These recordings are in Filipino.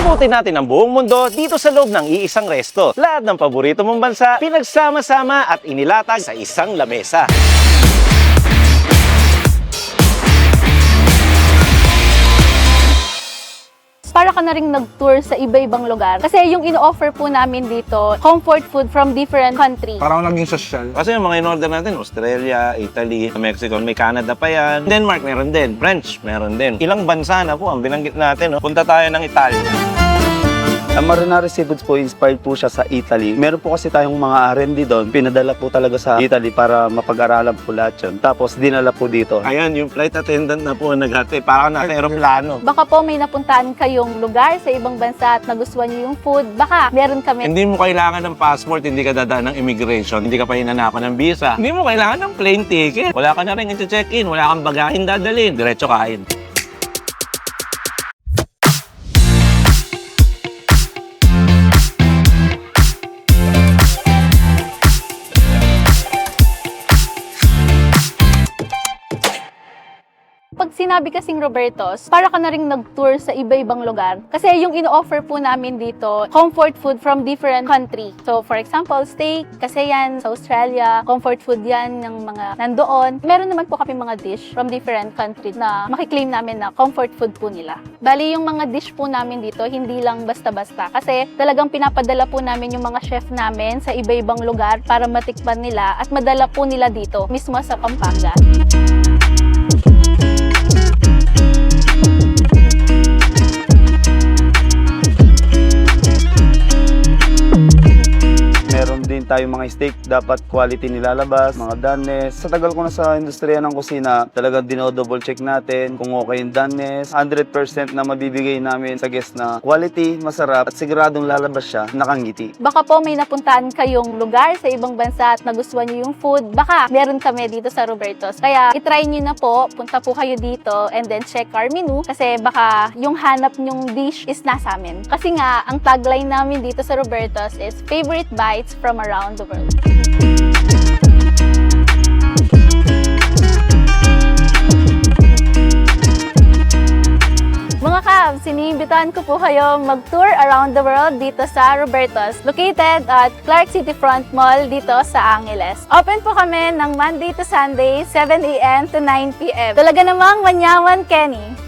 Libutin natin ang buong mundo dito sa loob ng iisang resto. Lahat ng paborito mong bansa, pinagsama-sama at inilatag sa isang lamesa. Para ka na rin nag-tour sa iba-ibang lugar. Kasi yung ino-offer po namin dito, comfort food from different countries. Parang naging social. Kasi yung mga in-order natin, Australia, Italy, Mexico, may Canada pa yan. Denmark, meron din. French, meron din. Ilang bansa na po ang binanggit natin. No? Punta tayo ng Italia. Ang Marinara Seafoods po, inspired po siya sa Italy. Meron po kasi tayong mga R&D doon. Pinadala po talaga sa Italy para mapag-aralan po lahat yun. Tapos dinala po dito. Ayan, yung flight attendant na po naghati. Parang nasa aeroplano. Baka po may napuntahan kayong lugar sa ibang bansa at nagustuhan nyo yung food. Baka meron kami. Hindi mo kailangan ng passport, hindi ka dadaan ng immigration, hindi ka pa hinanapan ng visa. Hindi mo kailangan ng plane ticket. Wala ka na rin i-check-in, wala kang bagahin dadalhin. Diretso kain. Pag sinabi kasing Roberto's, para ka na rin nag-tour sa iba-ibang lugar. Kasi yung ino-offer po namin dito, comfort food from different countries. So for example, steak, kasi yan sa Australia, comfort food yan ng mga nandoon. Meron naman po kami mga dish from different countries na makiklaim namin na comfort food po nila. Bali yung mga dish po namin dito, hindi lang basta-basta. Kasi talagang pinapadala po namin yung mga chef namin sa iba-ibang lugar para matikman nila at madala po nila dito, mismo sa Pampanga. Meron din tayong mga steak, dapat quality nilalabas, mga doneness. Sa tagal ko na sa industriya ng kusina, talagang dino-double check natin kung okay yung doneness. 100% na mabibigay namin sa guest na quality, masarap, at siguradong lalabas siya, nakangiti. Baka po may napuntahan kayong lugar sa ibang bansa at nagustuhan nyo yung food. Baka meron kami dito sa Roberto's. Kaya itry nyo na po, punta po kayo dito and then check our menu kasi baka yung hanap nyong dish is nasa amin. Kasi nga, ang tagline namin dito sa Roberto's is favorite bites from around the world. Mga Kabs, siniimbitahan ko po kayo mag-tour around the world dito sa Roberto's, located at Clark City Front Mall dito sa Angeles. Open po kami ng Monday to Sunday, 7 a.m. to 9 p.m. Talaga namang manyaman, Kenny.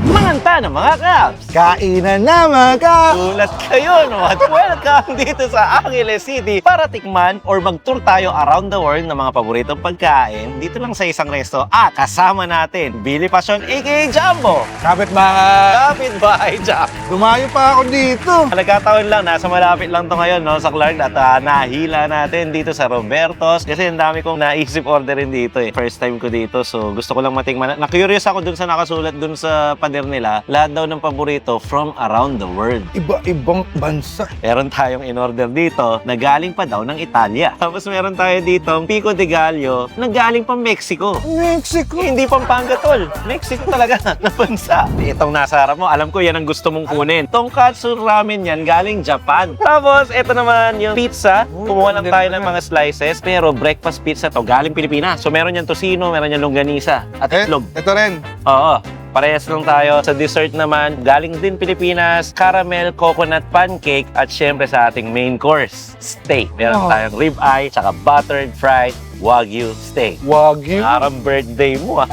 Manganta na mga Kabs! Kainan na mga Ulat kayo, no? At welcome dito sa Angeles City para tikman or mag-tour tayo around the world ng mga paboritong pagkain dito lang sa isang resto at kasama natin, Billy Passion aka Jumbo! Kapit mga... Kapit bahay, Jumbo! Dumayo pa ako dito. Nagkataon lang, nasa malapit lang to ngayon, no, sa Clark at nahila natin dito sa Roberto's kasi ang dami kong naisip orderin dito eh. First time ko dito, so gusto ko lang matikman. Na-curious ako dun sa nakasulat dun sa pader nila, lahat daw ng paborito from around the world. Iba-ibang bansa. Meron tayong in-order dito na galing pa daw ng Italia. Tapos meron tayo dito Pico de Gallo na galing pa Mexico. Mexico. Hindi Pampanga, tol. Mexico talaga na bansa. Itong nasa harap mo, alam ko yan ang gusto mong kunin. Tonkatsu ramen yan galing Japan. Tapos, ito naman yung pizza. Kumuha lang tayo ng mga slices. Pero breakfast pizza to galing Pilipinas. So meron yan tocino, meron yan longganisa at itlog. Ito rin. Oo. Parehas lang tayo. Sa dessert naman, galing din Pilipinas, caramel coconut pancake at syempre sa ating main course, steak. Meron tayong ribeye, tsaka buttered fried Wagyu steak. Wagyu. Parang birthday mo ah.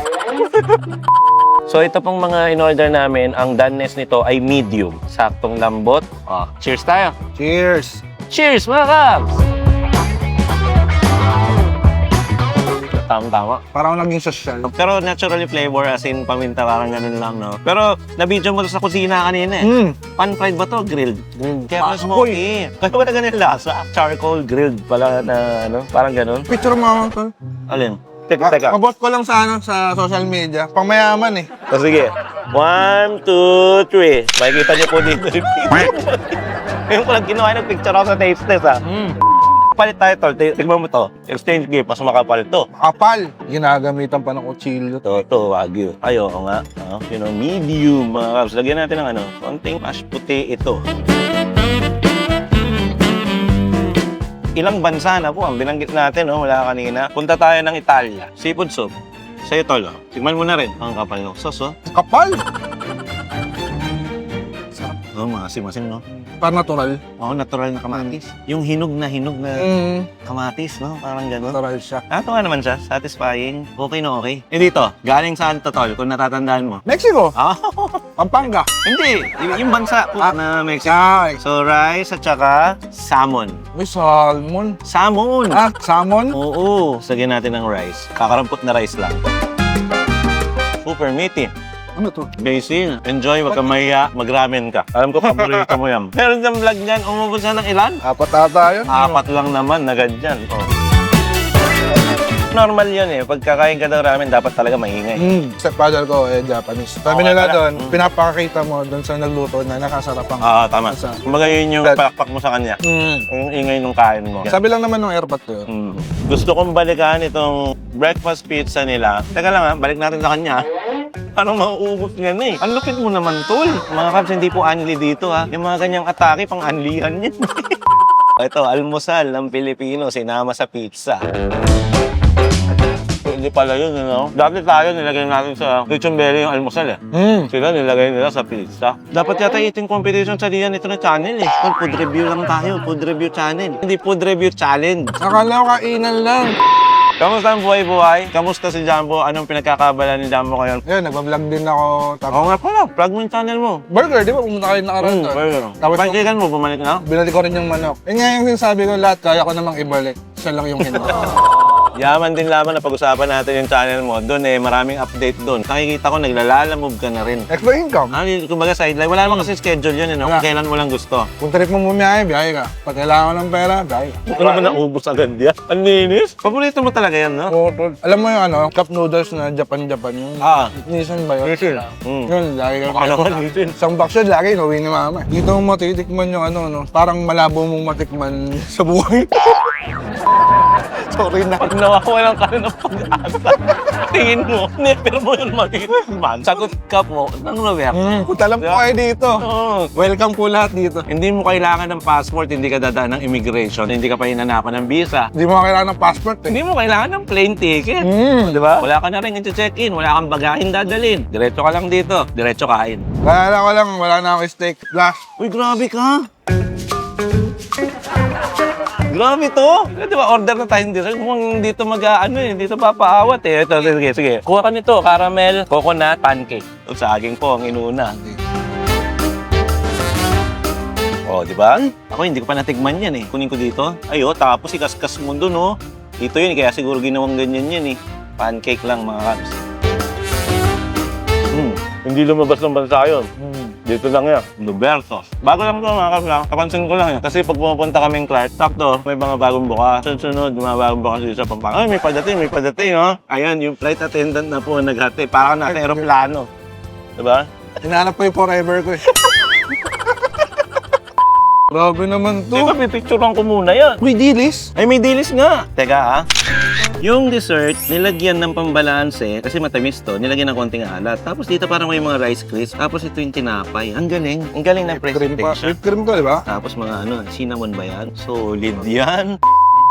So ito pong mga in-order namin, ang doneness nito ay medium. Saktong lambot. Oh, cheers tayo. Cheers. Cheers mga Kabs! Tama-tama. Parang naging social. Pero naturally flavor as in paminta, parang ganun lang, no? Pero nabidyo mo to sa kusina kanina eh. Pan-fried ba to? Grilled? Kaya pala smoky. Kaya ba na ganun lasa? Charcoal grilled pala na ano? Parang ganun. Picture mo ako. Alin? Teka. Mabot ko lang sa sa social media. Pang mayaman eh. O sige. 1, 2, 3. Makikita niyo po dito. Ngayon ko lang ginawa ng picture ako sa taste test ah. Palit tayo tol. Tignan mo to. Exchange gift. Mas makapal to. Kapal. Ginagamitan pa ng kutsilyo. Ito, Wagyu. Ay, oo nga. Medium, mga Kabs. Lagyan natin ng konting mashed potato. Ilang bansa na po ang binanggit natin, mula kanina. Punta tayo ng Italia. Seafood soup. Sa'yo, tol. Tignan mo na rin. Ang kapal ng sauce, Kapal. Oh, maasim-asim, no? Parang natural. Oo, natural na kamatis. Yung hinog na kamatis, no? Parang gano'n. Natural siya. Ito nga naman siya, satisfying. Okay na okay. Eh dito, galing saan to, tol? Kung natatandaan mo. Mexico. Ah, Pampanga. hindi. Yung bansa po na Mexico. Ay, So, rice at saka salmon. may salmon. Salmon! Salmon? Oo. Sagyan natin ng rice. Kakarampot na rice lang. Super meaty. Ano to? Basil, enjoy, wag kang mahiya, mag-ramen ka. Alam ko, paborito mo yan. Meron ng vlog niyan, umubos na ng ilan? 4 ata yun. 4 lang naman na ganyan. Oh. Normal yun eh. Pagkakain ka ng ramen, dapat talaga maingay. Stepfather ko, Japanese. Sabi Okay nila pala. doon, pinapakita mo doon sa nagluto na nakasarapang. Tama. Masa. Kumbaga yun yung palakpak mo sa kanya. Yung ingay nung kain mo. Sabi lang naman ng airpot ko yun. Gusto kong balikan itong breakfast pizza nila. Teka lang balik natin sa kanya. Parang mauubos nga na eh. Ang lupit mo naman, tol. Mga kabs, hindi po anli dito ha. Yung mga ganyang atake, pang anlihan yan. Ito, almusal ng Pilipino, sinama sa pizza. Hindi pala yun, ano? Dati tayo, nilagay natin sa Lechon Belly yung almusal eh. Sila nilagay nila sa pizza. Dapat yata eating competition sa diyan ito na channel eh. Tol, food review lang tayo, food review channel. Hindi food review challenge. Akala ko kainan lang. Kamusta ang buhay-buhay? Kamusta si Jumbo? Anong pinagkakabala ni Jumbo ngayon? Ayun, nagbablog din ako. Tapos, Oo nga pala, plug mo yung channel mo. burger, di ba? Pumunta kayo nakaraan doon. Burger. Tapos Pansikan mo, bumalik na? binalik ko rin yung manok. Eh nga yung sinasabi ko, lahat kaya ko namang ibalik. Siya lang yung hindi. Yaman din laman na pag-usapan natin yung channel mo. Doon maraming update doon. Nakikita ko, naglalalamove ka na rin. Extra income. Kumbaga sideline, wala naman kasi schedule yun, Wala. kailan mo lang gusto. Kung trip mo bumiyahe, biyahe ka. Pag kailangan mo ng pera, biyahe ka. Ano ba naubos agad yan? Ang linis. Paborito mo talaga yan, no? Oo, tol. Alam mo yung cup noodles na Japan-Japan yung Nissan ba yun? Nissan. Yun, lagi ka. Baka naman, Nissan. Isang box yun, lagi inuwi ni mama. Dito mo matitikman yung parang malabo mong matikman sa buhay. Sorry na. Pag nawawalan ka ng pag-asa, tingin mo, never mo yun matitikman. Sagot ka po ng Robert. Punta lang po kayo dito. Oo. Welcome po lahat dito. Hindi mo kailangan ng passport, hindi ka dadaan ng immigration, hindi ka pa hinanapan ng visa. Hindi mo kailangan ng passport eh. Hindi mo kailangan ng plane ticket. Di ba? Wala ka na rin i-check-in, wala kang bagahin dadalhin. Diretso ka lang dito, diretso kain. Wala na ako steak. Last. Uy, grabe ka! Grabe to! Di ba, order na tayo dito. Kung dito dito papaawat eh. Ito, sige. Kuha ka nito, caramel, coconut, pancake. O, saging po ang inuna. O, di ba? Ako hindi ko pa natigman yan eh. Kunin ko dito. Ayo, tapos ikaskas mo dun, oh. Dito yun, kaya siguro ginawang ganyan yan eh. Pancake lang, mga kabs. Hindi lumabas ng bansa yun. Dito lang yan, Roberto. Bago lang ito mga kabs, kapansin ko lang yan. Kasi pag pumunta kaming Clark, sakto, may mga bagong bukas. Sunod, mga bagong bukas dito sa Pampanga. Ay, may padating, oh. Ayan, yung flight attendant na po naghati. Parang nasa aeroplano. Diba? Hinahanap ko yung forever ko eh. Grabe naman to. Di ba, pipicturean ko muna yan. Uy, dilis. Ay, may dilis nga. Teka, yung dessert, nilagyan ng pambalanse, kasi matamis to, nilagyan ng konting alat. Tapos dito parang may mga rice crisp. Tapos ito yung tinapay. Ang galing. Ang galing ng presentation. Whipped cream to, di ba? Tapos mga cinnamon ba yan? Solid yan.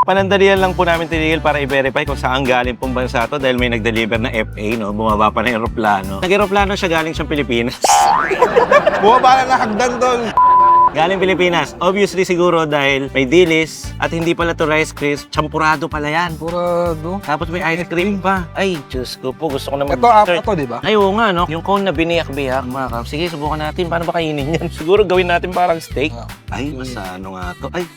Panandalian lang po namin tinigil para i-verify kung saan galing pong bansa to dahil may nag-deliver na FA, no? Bumaba pa ng aeroplano. Nag-aeroplano siya galing siyang Pilipinas. Bumaba na hagdan tol. Galing Pilipinas. Obviously siguro dahil may dilis at hindi pala to rice crisp, champurado pala yan. Purado. Tapos may ice cream pa. Ay, Diyos ko po, gusto ko na Ito, di ba? Ay, oo nga, no? Yung cone na biniyak-biyak, mga kabs. Sige, subukan natin. Paano ba kainin yan? Siguro gawin natin parang steak. Ay, masano nga to. Ay,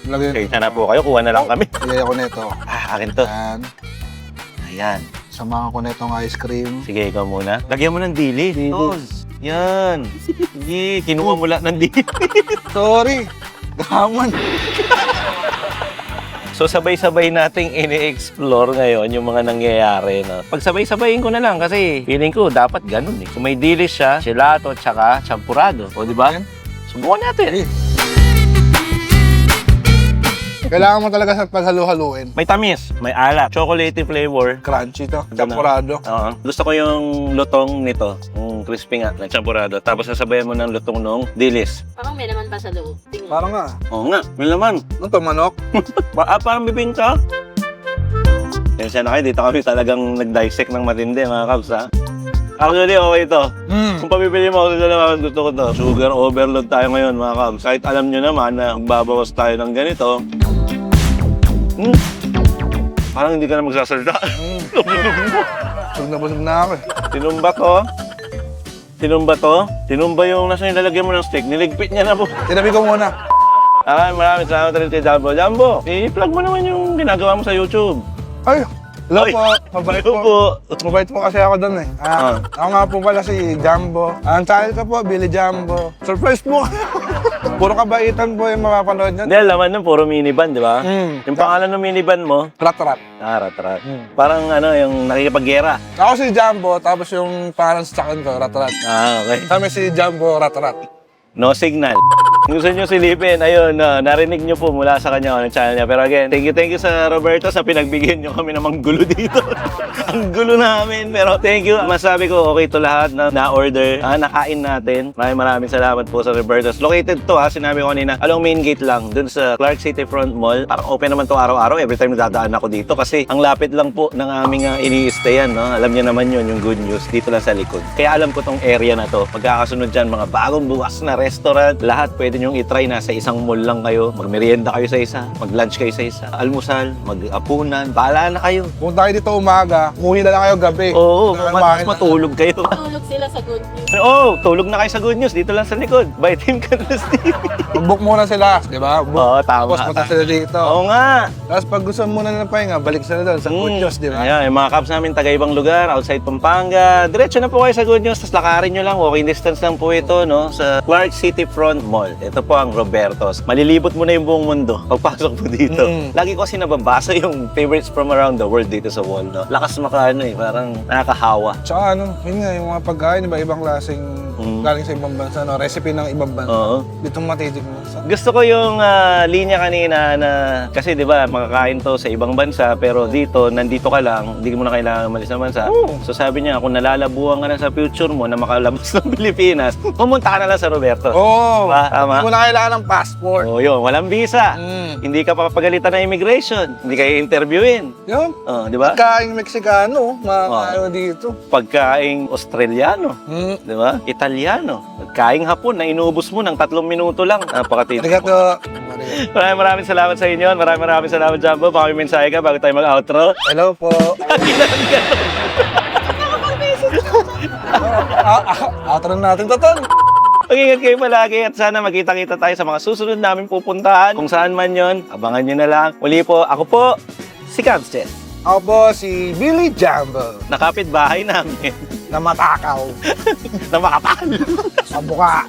Lagyan. okay, sana po kayo. Kuha na lang kami. Ilagay ko nito. Akin to. Yan. Ayan. Samahan ko nitong ice cream. Sige, ikaw muna. Lagyan mo ng dilis. Tol. Yan. Sige, kinuha mo lahat ng dilis. Sorry. Gaman. So, sabay-sabay nating ini-explore ngayon yung mga nangyayari. No? Pagsabay-sabayin ko na lang kasi feeling ko dapat ganun eh. Kung may dilis siya, gelato, tsaka champurado. O, di ba? Subukan natin. Kailangan mo talaga sa paghalu-haluin. May tamis, may alat, chocolatey flavor. Crunchy to. Champurado. Oo. Gusto ko yung lutong nito, yung crispy nga, ng champurado. Tapos sasabayan mo ng lutong nung dilis. Parang may naman pa sa loob. Tingnan. Parang nga. Oo nga, may laman. Ano to, manok? Parang bibingka. Yan siya na kayo, dito kami talagang nag-dissect ng matindi mga kabs ha. Actually, okay to. Mm. Kung pabibili mo ako naman, gusto ko to. Sugar overload tayo ngayon, mga kabs. Kahit alam nyo naman na magbabawas tayo ng ganito. Parang hindi ka na magsasalita. Busog na ako eh. Tinumba to. Tinumba yung nasa nilalagyan mo ng steak. Niligpit niya na po. Tinabi ko muna. Maraming salamat rin kay Jumbo. Jumbo, i-plug mo naman yung ginagawa mo sa YouTube. Ay, hello Ay, po. Mabait hello po. po. Mabait po kasi ako doon eh. Ako nga po pala si Jumbo. Ang channel ko po, Billy Jumbo. Surprise po. Puro kabaitan po yung mapapanood nyo. Hindi, laman nun, puro minivan, di ba? Yung pangalan ng minivan mo, Rat-rat. Rat-rat. Parang yung nakikipaggera. Ako si Jumbo, tapos yung pangalan sa akin ko, Rat-rat. Okay. Kami si Jumbo, Rat-rat. No signal. Kung gusto nyo silipin, ayun, narinig nyo po mula sa kanya, ng channel niya. Pero again, thank you sa Roberto sa pinagbigyan nyo kami ng gulo dito. Ang gulo namin. Pero thank you. Masabi ko, okay to lahat na na-order, nakain natin. Maraming salamat po sa Roberto's. Located to sinabi ko kanina, along main gate lang, dun sa Clark City Front Mall. Parang open naman to araw-araw, every time nadadaan ako dito. Kasi ang lapit lang po ng aming ini-stayan, no? Alam niyo naman yun, yung good news, dito lang sa likod. Kaya alam ko tong area na to. Pagkakasunod dyan, mga bagong bukas na restaurant, lahat pwede nyong itry na sa isang mall lang kayo. Magmerienda kayo sa isa, mag-lunch kayo sa isa, almusal, mag-apunan, bahala na kayo. Kung tayo dito umaga, umuwi na lang kayo gabi. Oo, Kumain na. matulog kayo. Tulog sila sa good news. Oo, tulog na kayo sa good news, dito lang sa likod. By Team Canlas TV. Mag-book muna sila, di ba? Book. Oo, tama. Tapos punta sila dito. Oo nga. Tapos pag gusto muna ng pahinga, balik sila doon sa Good News, di ba? Ayan, yung mga caps namin taga-ibang lugar, outside Pampanga. Diretso na po kayo sa Good News, tapos lakarin nyo lang, walking distance lang po ito, no? Sa Clark City Front Mall. Ito po ang Roberto's. Malilibot mo na yung buong mundo pagpasok po dito. Lagi ko kasi nababasa yung favorites from around the world dito sa wall, no? Lakas parang nakakahawa. Tsaka yun nga, yung mga pagkain, iba-ibang klaseng galing sa ibang bansa, no? Recipe ng ibang bansa. Oo. Dito matitig mo. Gusto ko yung linya kanina na, kasi di ba, makakain to sa ibang bansa, pero dito, nandito ka lang, hindi mo na kailangan umalis ng bansa. So sabi niya, kung nalalabuhan ka na sa future mo na makalabas ng Pilipinas, pumunta ka na lang sa Roberto. Oo! Tama. Hindi mo na kailangan ng passport. Oo, yun, walang visa. Hindi ka papagalitan ng immigration. Hindi kayo interviewin. Yun. Di ba? Pagkain Meksikano, mga dito. Pagkaing Australiano. Di ba? Italiano. Pagkaing Hapon na inubos mo ng 3 minuto lang. Napakatito. Arigato. Maraming salamat sa inyo. Maraming salamat, Jumbo. Baka may mensahe ka bago tayo mag-outro. Hello po. Outro natin, Toton. Mag-ingat kayo palagi at sana magkita-kita tayo sa mga susunod namin pupuntahan. Kung saan man yon, abangan nyo na lang. Muli po, ako po, si Camstet. Ako po si Billy Jumbo. Nakapit bahay namin Na matakaw. na makapal. Sa buka.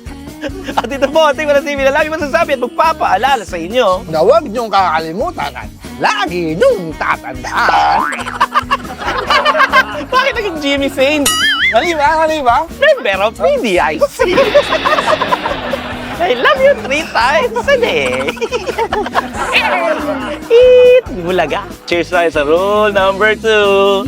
At ito po, ating Walang TV na lagi masasabi at magpapaalala sa inyo. Na huwag niyong kakalimutan at lagi niyong tatandaan. Bakit naging Jimmy Saint? Mali ba? Member of PDIC. I love you 3 times a day. Eat! Bulaga. Cheers tayo sa rule number 2.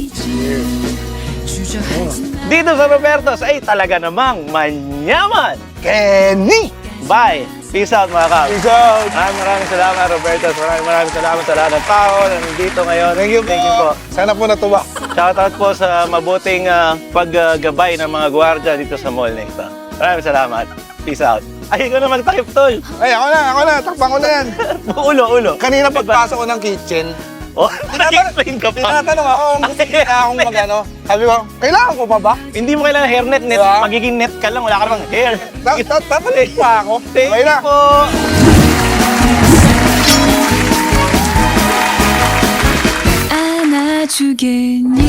Dito sa Roberto's ay talaga namang manyaman. Kenny! Bye! Peace out mga kap. Peace out! Maraming salamat Roberto's. Maraming salamat sa lahat ng tao na nandito ngayon. Thank you po. Sana po natuwa. Shoutout po sa mabuting paggabay ng mga gwardiya dito sa mall na ito. Maraming salamat. Peace out. Ay, ikaw na magtakip, tol. Ay, ako na. Takpan ko na yan. Ulo. Kanina pagpasok ko ng kitchen, Oh, nag-explain ka pa. tinatanong ako kung gusto niya akong mag-ano. Sabi ko, kailangan ko pa ba? Hindi mo kailangan hairnet, net. Diba? Magiging net ka lang, wala ka namang hair. Tatanong pa ako. Thank Okay you na. po. 안아주겠니